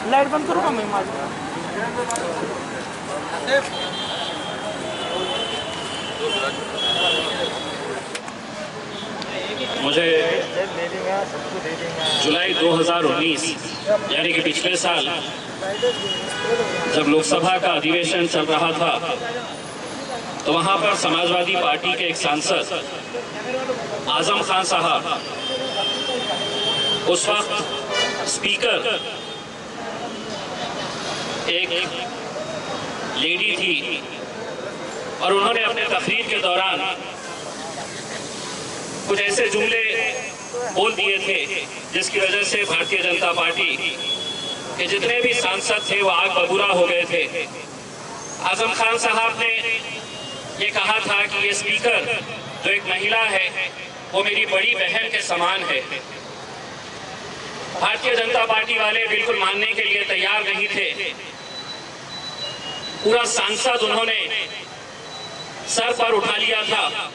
Light बंद करो का मैं मार मुझे जुलाई 2019 यानी कि पिछले साल जब लोकसभा का अधिवेशन चल रहा था तो वहां पर समाजवादी पार्टी के एक सांसद आजम खान साहब, उस वक्त स्पीकर एक लेडी थी और उन्होंने अपने तकरीर के दौरान कुछ ऐसे जुमले बोल दिए थे जिसकी वजह से भारतीय जनता पार्टी के जितने भी सांसद थे वो आग बबूला हो गए थे। आजम खान साहब ने ये कहा था कि ये स्पीकर जो एक महिला है वो मेरी बड़ी बहन के समान है। भारतीय जनता पार्टी वाले बिल्कुल मानने के लिए तैयार नहीं थे। पूरा सांसद उन्होंने सर पर उठा लिया था।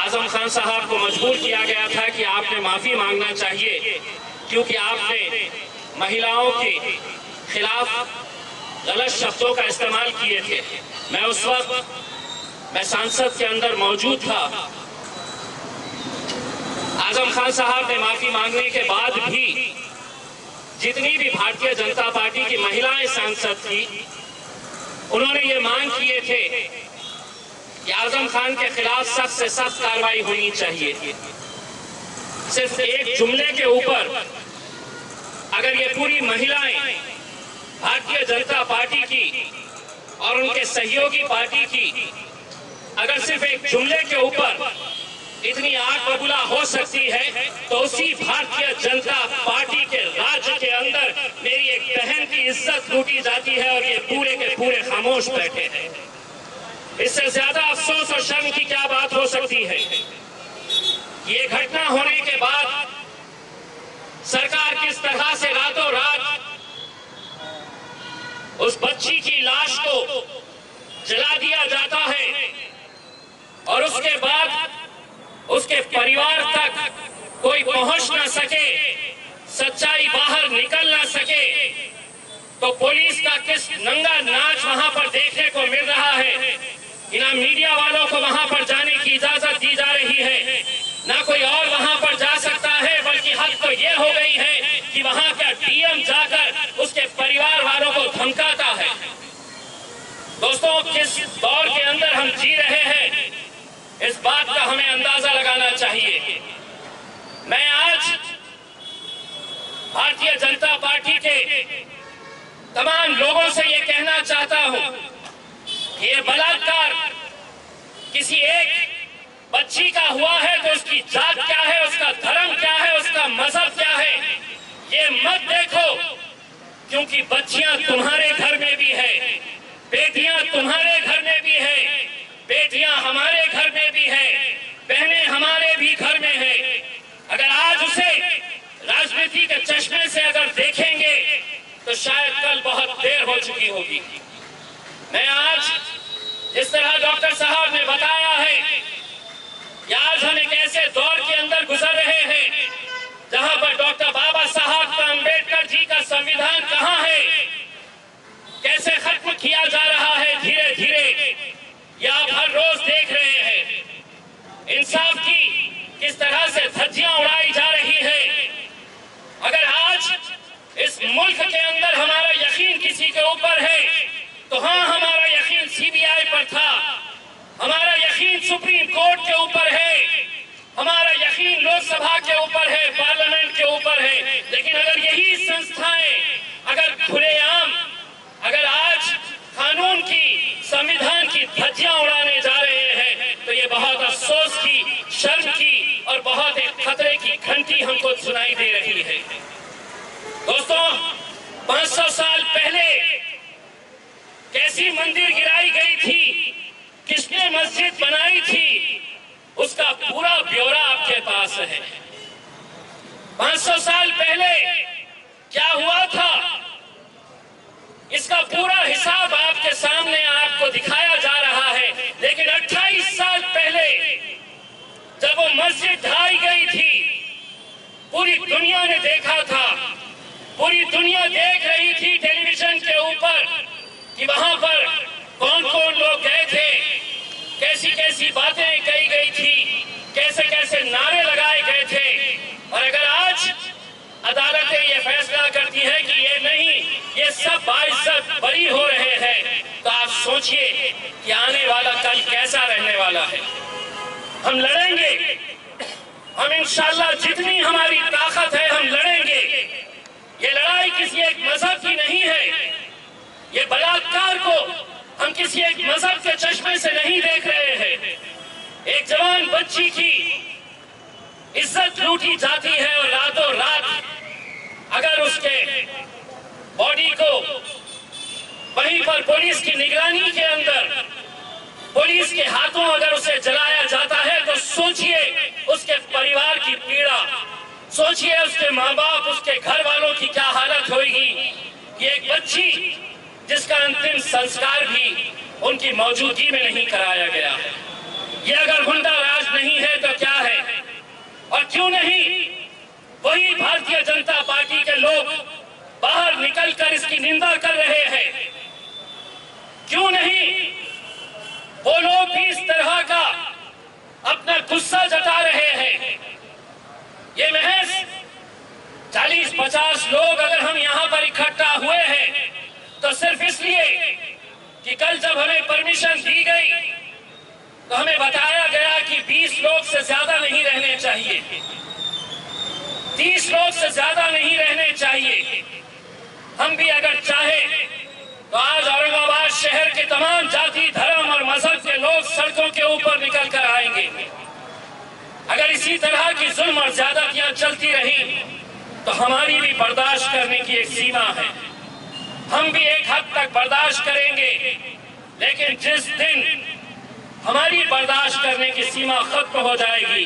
आजम खान साहब को मजबूर किया गया था कि आपने माफी मांगना चाहिए क्योंकि आपने महिलाओं के खिलाफ गलत शब्दों का इस्तेमाल किए थे। मैं उस वक्त सांसद के अंदर मौजूद था। आजम खान साहब ने माफी मांगने के बाद भी जितनी भी भारतीय जनता पार्टी की महिलाएं सांसद थी उन्होंने ये मांग किए थे कि आजम खान के खिलाफ सख्त से सख्त कार्रवाई होनी चाहिए। सिर्फ एक जुमले के ऊपर अगर ये पूरी महिलाएं भारतीय जनता पार्टी की और उनके सहयोगी पार्टी की अगर सिर्फ एक जुमले के ऊपर इतनी आग बबूला हो सकती है तो उसी भारतीय जनता पार्टी के राज्य के अंदर मेरी एक बहन की इज्जत लूटी जाती है और ये पूरे के पूरे खामोश बैठे हैं। इससे ज्यादा अफसोस और शर्म की क्या बात हो सकती है। ये घटना होने के बाद सरकार किस तरह से रातों रात उस बच्ची की लाश को जला दिया जाता है और उसके बाद उसके परिवार तक कोई पहुंच ना सके, सच्चाई बाहर निकल ना सके, तो पुलिस का किस नंगा नाच वहां पर देखने को मिल रहा है। ना मीडिया वालों को वहां पर जाने की इजाजत दी जा रही है, ना कोई और वहां पर जा सकता है, बल्कि हद तो ये हो गई है कि वहां का डीएम जाकर उसके परिवार वालों को धमकाता है। दोस्तों, किस दौर के अंदर हम जी रहे हैं इस बात का हमें अंदाजा लगाना चाहिए। मैं आज भारतीय जनता पार्टी के तमाम लोगों से ये कहना चाहता हूं कि ये बलात्कार किसी एक बच्ची का हुआ है तो उसकी जात क्या है, उसका धर्म क्या है, उसका मजहब क्या है, ये मत देखो, क्योंकि बच्चियां तुम्हारे घर में भी है, बेटियां तुम्हारे घर में भी है, बेटियां हमारे घर में भी है, बहनें हमारे भी घर में है। अगर आज उसे राजनीति के चश्मे से अगर देखेंगे तो शायद कल बहुत देर हो चुकी होगी। मैं आज जिस तरह डॉक्टर साहब ने बताया है कि आज हम एक ऐसे दौर के अंदर गुजर रहे हैं जहां पर डॉक्टर बाबा साहब का अंबेडकर जी का संविधान कहां है, कैसे खत्म किया जा रहा है धीरे धीरे, या आप हर रोज देख रहे हैं। इंसाफ की किस तरह से धज्जियां उड़ाई जा रही है। अगर आज इस मुल्क के अंदर हमारा यकीन किसी के ऊपर है तो हाँ, हमारा यकीन सीबीआई पर था, हमारा यकीन सुप्रीम कोर्ट के ऊपर है, हमारा यकीन लोकसभा के ऊपर है, पार्लियामेंट के ऊपर है। लेकिन अगर यही संस्थाएं अगर खुलेआम अगर आज कानून की, संविधान की धज्जियां उड़ाने जा रहे हैं तो ये बहुत अफसोस की, शर्म की और बहुत एक खतरे की घंटी हमको सुनाई दे रही है। दोस्तों, 500 साल पहले कैसी मंदिर गिराई गई थी, किसने मस्जिद बनाई थी, उसका पूरा ब्यौरा आपके पास है। 500 साल पहले क्या हुआ था इसका पूरा हिसाब आपके सामने आपको दिखाया जा रहा है। लेकिन 28 साल पहले मस्जिद ढाई गई थी, पूरी दुनिया ने देखा था, पूरी दुनिया देख रही थी टेलीविजन के ऊपर कि वहां पर कौन कौन लोग गए थे, कैसी कैसी बातें कही गई थी, कैसे कैसे नारे लगाए गए थे। और अगर आज अदालतें ये फैसला करती है कि ये नहीं, ये सब बाइज्जत बरी हो रहे हैं, तो आप सोचिए कि आने वाला कल कैसा रहने वाला है। हम लड़ेंगे, हम इंशाल्लाह जितनी हमारी ताकत है हम लड़ेंगे। ये लड़ाई किसी एक मजहब की नहीं है, ये बलात्कार को हम किसी एक मजहब के चश्मे से नहीं देख रहे हैं। एक जवान बच्ची की इज्जत लूटी जाती है और रातों रात अगर उसके बॉडी को वहीं पर पुलिस की निगरानी के अंदर, पुलिस के हाथों अगर उसे जलाया जाता है, तो सोचिए उसके परिवार की पीड़ा, सोचिए उसके माँ बाप, उसके घर वालों की क्या हालत होगी। ये एक बच्ची जिसका अंतिम संस्कार भी उनकी मौजूदगी में नहीं कराया गया है। ये अगर गुंडा राज नहीं है तो क्या है? और क्यों नहीं वही भारतीय जनता पार्टी के लोग बाहर निकलकर इसकी निंदा कर रहे हैं? क्यों नहीं वो लोग भी इस तरह का अपना गुस्सा जता रहे हैं? ये महज 40-50 लोग अगर हम यहाँ पर इकट्ठा हुए हैं तो सिर्फ इसलिए कि कल जब हमें परमिशन दी गई तो हमें बताया गया कि 20 लोग से ज्यादा नहीं रहने चाहिए, 30 लोग से ज्यादा नहीं रहने चाहिए। हम भी अगर चाहे तो आज औरंगाबाद शहर के तमाम जाति, धर्म और मजहब के लोग सड़कों के ऊपर निकल कर आएंगे। अगर इसी तरह की जुल्म और ज्यादतियां चलती रही तो हमारी भी बर्दाश्त करने की एक सीमा है। हम भी एक हद तक बर्दाश्त करेंगे, लेकिन जिस दिन हमारी बर्दाश्त करने की सीमा खत्म हो जाएगी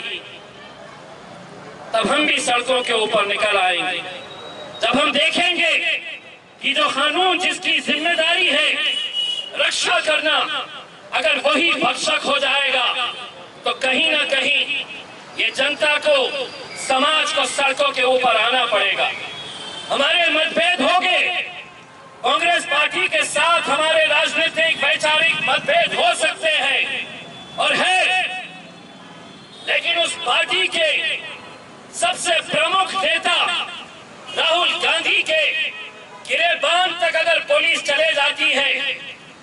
तब हम भी सड़कों के ऊपर निकल आएंगे। जब हम देखेंगे कि जो कानून जिसकी जिम्मेदारी है रक्षा करना, अगर वही भक्षक हो जाएगा तो कहीं ना कहीं ये जनता को, समाज को सड़कों के ऊपर आना पड़ेगा। हमारे मतभेद होंगे, कांग्रेस पार्टी के साथ हमारे राजनीतिक वैचारिक मतभेद हो सकते हैं और है, लेकिन उस पार्टी के सबसे प्रमुख नेता राहुल गांधी के गिरेबान तक अगर पुलिस चले जाती है,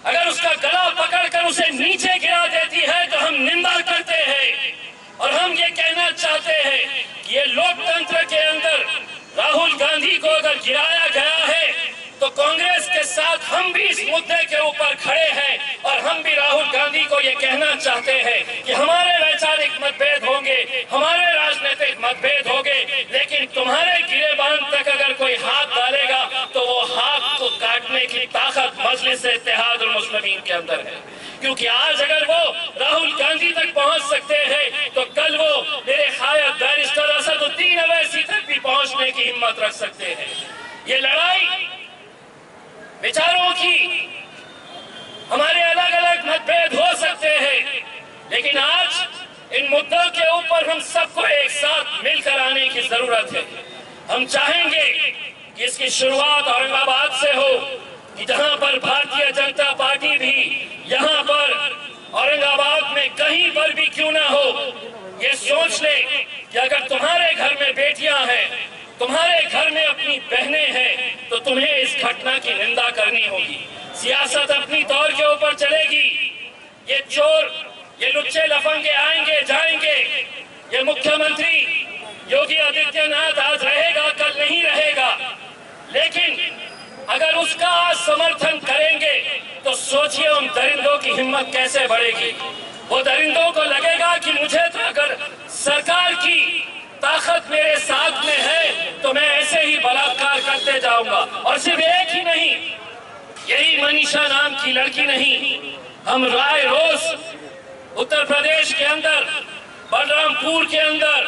अगर उसका गला पकड़कर उसे नीचे गिरा देती है तो हम निंदा करते हैं और हम ये कहना चाहते हैं कि ये लोकतंत्र के अंदर राहुल गांधी को अगर गिराया गया है तो कांग्रेस के साथ हम भी इस मुद्दे के ऊपर खड़े हैं और हम भी राहुल गांधी को ये कहना चाहते हैं कि हमारे वैचारिक मतभेद होंगे, हमारे राजनीतिक मतभेद होंगे, लेकिन तुम्हारे गिरेबान तक अगर कोई हाथ डालेगा तो वो हाथ को काटने की ताकत मजलिस इत्तेहाद उल मुस्लिमीन के अंदर है। क्योंकि आज अगर वो राहुल गांधी तक पहुंच सकते हैं तो कल वो मेरे खायद बैरिस्टर असदुद्दीन अवैसी तक भी पहुंचने की हिम्मत रख सकते हैं। ये लड़ाई विचारों की, हमारे अलग अलग मतभेद हो सकते हैं, लेकिन आज इन मुद्दों के ऊपर हम सबको एक साथ मिलकर आने की जरूरत है। हम चाहेंगे कि इसकी शुरुआत औरंगाबाद से हो, कि जहां पर भारतीय जनता पार्टी भी यहां पर औरंगाबाद में कहीं पर भी क्यों ना हो, ये सोच ले कि अगर तुम्हारे घर में बेटियां हैं, तुम्हारे घर में अपनी बहनें हैं, तो तुम्हें इस घटना की निंदा करनी होगी। सियासत अपनी तौर के ऊपर चलेगी, ये चोर, ये लुच्चे लफंगे आएंगे जाएंगे, ये मुख्यमंत्री योगी आदित्यनाथ आज रहेगा कल नहीं रहेगा, लेकिन अगर उसका समर्थन करेंगे तो सोचिए उन दरिंदों की हिम्मत कैसे बढ़ेगी। वो दरिंदों को लगेगा कि मुझे तो अगर सरकार की ताकत मेरे साथ में है तो मैं ऐसे ही बलात्कार करते जाऊंगा। और सिर्फ एक ही नहीं, यही मनीषा नाम की लड़की नहीं, हम राय रोज उत्तर प्रदेश के अंदर, बलरामपुर के अंदर,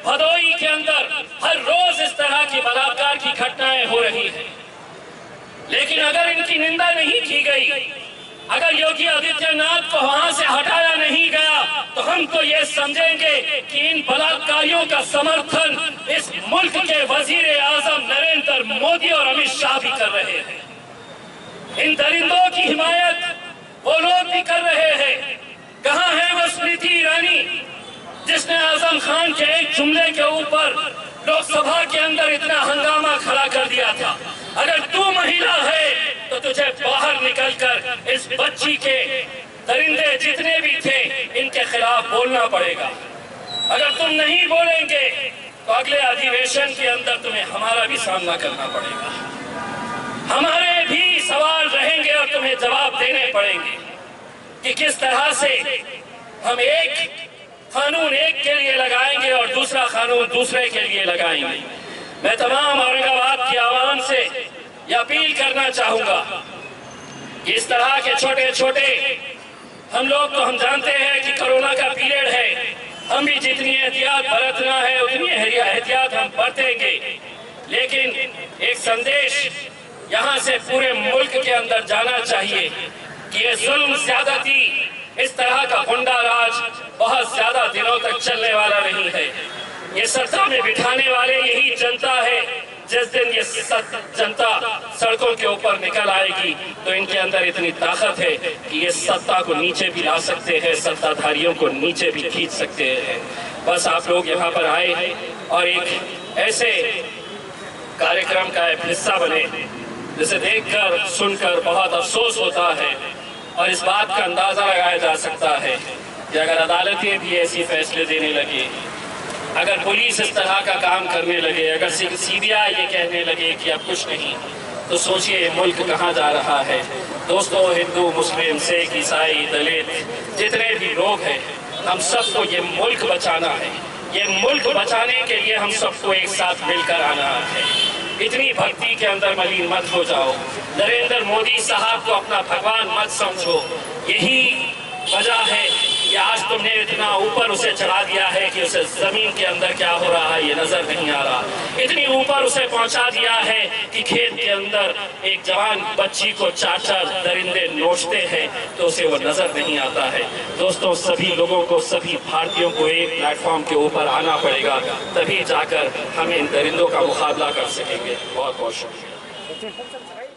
भदोई के अंदर हर रोज इस तरह की बलात्कार की घटनाएं हो रही है। लेकिन अगर इनकी निंदा नहीं की गई, अगर योगी आदित्यनाथ को वहां से हटाया नहीं गया तो हम हम तो ये समझेंगे कि इन बलात्कारियों का समर्थन इस मुल्क के वजीर आजम नरेंद्र मोदी और अमित शाह भी कर रहे हैं। इन दरिंदों की हिमायत वो लोग भी कर रहे हैं। कहां है वो स्मृति ईरानी जिसने आजम खान के एक जुमले के ऊपर लोकसभा के अंदर इतना हंगामा खड़ा कर दिया था? अगर तू महिला है तो तुझे बाहर निकलकर इस बच्ची के दरिंदे जितने भी थे इनके खिलाफ बोलना पड़ेगा। अगर तुम नहीं बोलेंगे तो अगले अधिवेशन के अंदर तुम्हें हमारा भी सामना करना पड़ेगा। हमारे भी सवाल रहेंगे और तुम्हें जवाब देने पड़ेंगे कि किस तरह से हम एक कानून एक के लिए लगाएंगे और दूसरा कानून दूसरे के लिए लगाएंगे। मैं तमाम औरंगाबाद की आवाम से यह अपील करना चाहूंगा कि इस तरह के छोटे छोटे हम लोग तो हम जानते हैं कि कोरोना का पीरियड है, हम भी जितनी एहतियात बरतना है उतनी एहतियात हम बरतेंगे, लेकिन एक संदेश यहाँ से पूरे मुल्क के अंदर जाना चाहिए कि ये जुल्म ज्यादती, इस तरह का गुंडा राज बहुत ज्यादा दिनों तक चलने वाला नहीं है। ये सत्ता में बिठाने वाले यही जनता है। जिस दिन ये जनता सड़कों के ऊपर निकल आएगी तो इनके अंदर इतनी ताकत है कि ये सत्ता को नीचे भी ला सकते हैं, सत्ताधारियों को नीचे भी खींच सकते हैं। बस आप लोग यहाँ पर आए और एक ऐसे कार्यक्रम का एक हिस्सा बने जिसे देखकर सुनकर बहुत अफसोस होता है और इस बात का अंदाजा लगाया जा सकता है कि अगर अदालतें भी ऐसी फैसले देने लगे, अगर पुलिस इस तरह का काम करने लगे, अगर सीबीआई ये कहने लगे कि अब कुछ नहीं, तो सोचिए मुल्क कहाँ जा रहा है। दोस्तों, हिंदू, मुस्लिम, सिख, ईसाई, दलित जितने भी लोग हैं, हम सबको ये मुल्क बचाना है। ये मुल्क बचाने के लिए हम सबको एक साथ मिलकर आना है। इतनी भक्ति के अंदर मलिन मत हो जाओ। नरेंद्र मोदी साहब को अपना भगवान मत समझो। यही वजह है कि आज तुमने इतना ऊपर उसे चढ़ा दिया है कि उसे जमीन के अंदर क्या हो रहा है ये नजर नहीं आ रहा। इतनी ऊपर उसे पहुंचा दिया है कि खेत के अंदर एक जवान बच्ची को चार दरिंदे नोचते हैं तो उसे वो नजर नहीं आता है। दोस्तों, सभी लोगों को, सभी भारतीयों को एक प्लेटफॉर्म के ऊपर आना पड़ेगा, तभी जाकर हम इन दरिंदों का मुकाबला कर सकेंगे। बहुत बहुत शुक्रिया।